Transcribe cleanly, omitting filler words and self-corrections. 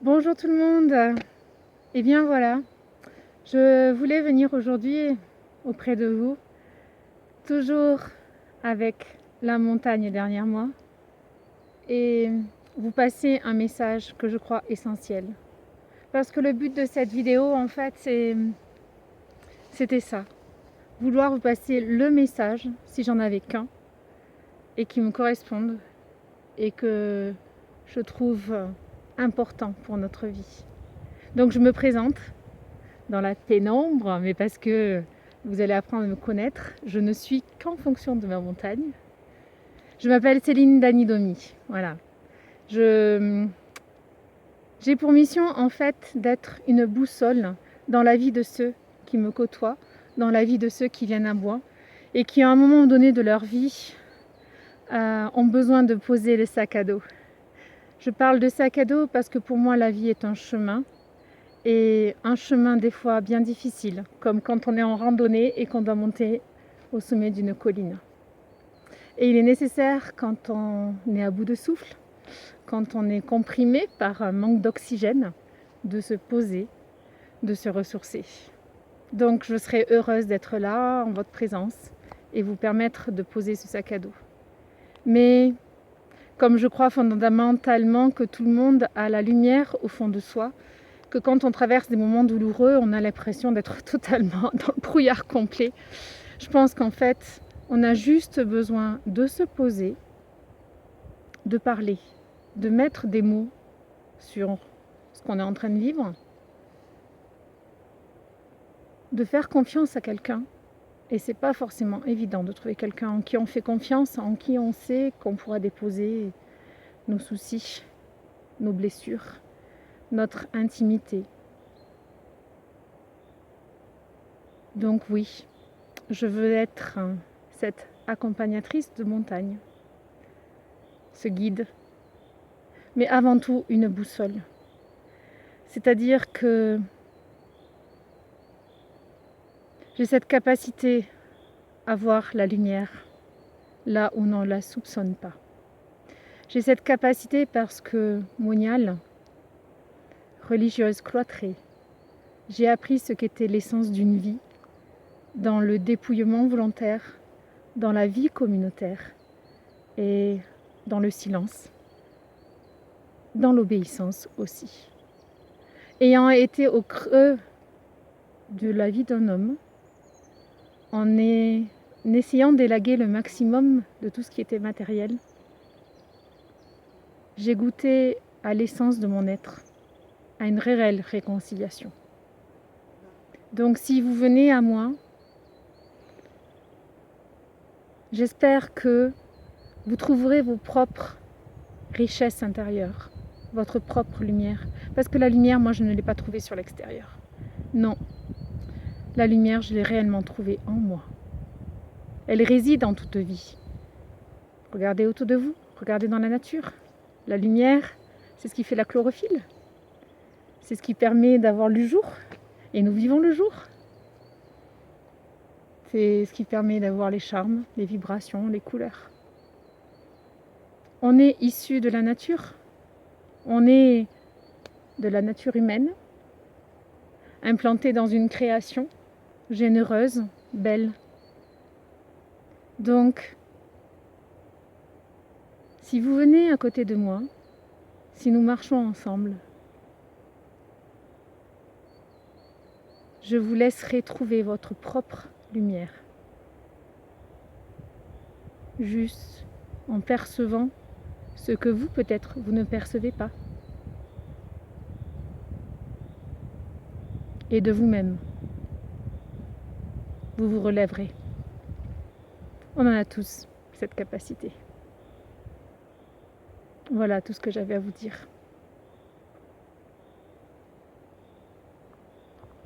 Bonjour tout le monde. Eh bien voilà, je voulais venir aujourd'hui auprès de vous, toujours avec la montagne derrière moi, et vous passer un message que je crois essentiel. Parce que le but de cette vidéo, en fait, c'était ça. Vouloir vous passer le message, si j'en avais qu'un, et qui me corresponde, et que je trouve important pour notre vie. Donc je me présente dans la pénombre, mais parce que vous allez apprendre à me connaître, je ne suis qu'en fonction de ma montagne. Je m'appelle Céline Danidomi, voilà. J'ai pour mission en fait d'être une boussole dans la vie de ceux qui me côtoient, dans la vie de ceux qui viennent à moi et qui à un moment donné de leur vie ont besoin de poser le sac à dos. Je parle de sac à dos parce que pour moi la vie est un chemin. Et un chemin des fois bien difficile, comme quand on est en randonnée et qu'on doit monter au sommet d'une colline. Et il est nécessaire, quand on est à bout de souffle, quand on est comprimé par un manque d'oxygène, de se poser, de se ressourcer. Donc je serai heureuse d'être là, en votre présence, et vous permettre de poser ce sac à dos. Mais comme je crois fondamentalement que tout le monde a la lumière au fond de soi, que quand on traverse des moments douloureux, on a l'impression d'être totalement dans le brouillard complet. Je pense qu'en fait, on a juste besoin de se poser, de parler, de mettre des mots sur ce qu'on est en train de vivre, de faire confiance à quelqu'un. Et c'est pas forcément évident de trouver quelqu'un en qui on fait confiance, en qui on sait qu'on pourra déposer nos soucis, nos blessures, notre intimité. Donc oui, je veux être cette accompagnatrice de montagne, ce guide, mais avant tout une boussole. C'est-à-dire que j'ai cette capacité à voir la lumière là où on ne la soupçonne pas. J'ai cette capacité parce que, moniale, religieuse cloîtrée, j'ai appris ce qu'était l'essence d'une vie dans le dépouillement volontaire, dans la vie communautaire et dans le silence, dans l'obéissance aussi. Ayant été au creux de la vie d'un homme, en essayant d'élaguer le maximum de tout ce qui était matériel, j'ai goûté à l'essence de mon être, à une réelle réconciliation. Donc si vous venez à moi, j'espère que vous trouverez vos propres richesses intérieures, votre propre lumière. Parce que la lumière, moi, je ne l'ai pas trouvée sur l'extérieur. Non. La lumière, je l'ai réellement trouvée en moi. Elle réside en toute vie. Regardez autour de vous, regardez dans la nature. La lumière, c'est ce qui fait la chlorophylle. C'est ce qui permet d'avoir le jour. Et nous vivons le jour. C'est ce qui permet d'avoir les charmes, les vibrations, les couleurs. On est issu de la nature. On est de la nature humaine, implanté dans une création généreuse, belle. Donc, si vous venez à côté de moi, si nous marchons ensemble, je vous laisserai trouver votre propre lumière. Juste en percevant ce que vous, peut-être, vous ne percevez pas. Et de vous-même, vous vous relèverez. On en a tous cette capacité. Voilà tout ce que j'avais à vous dire.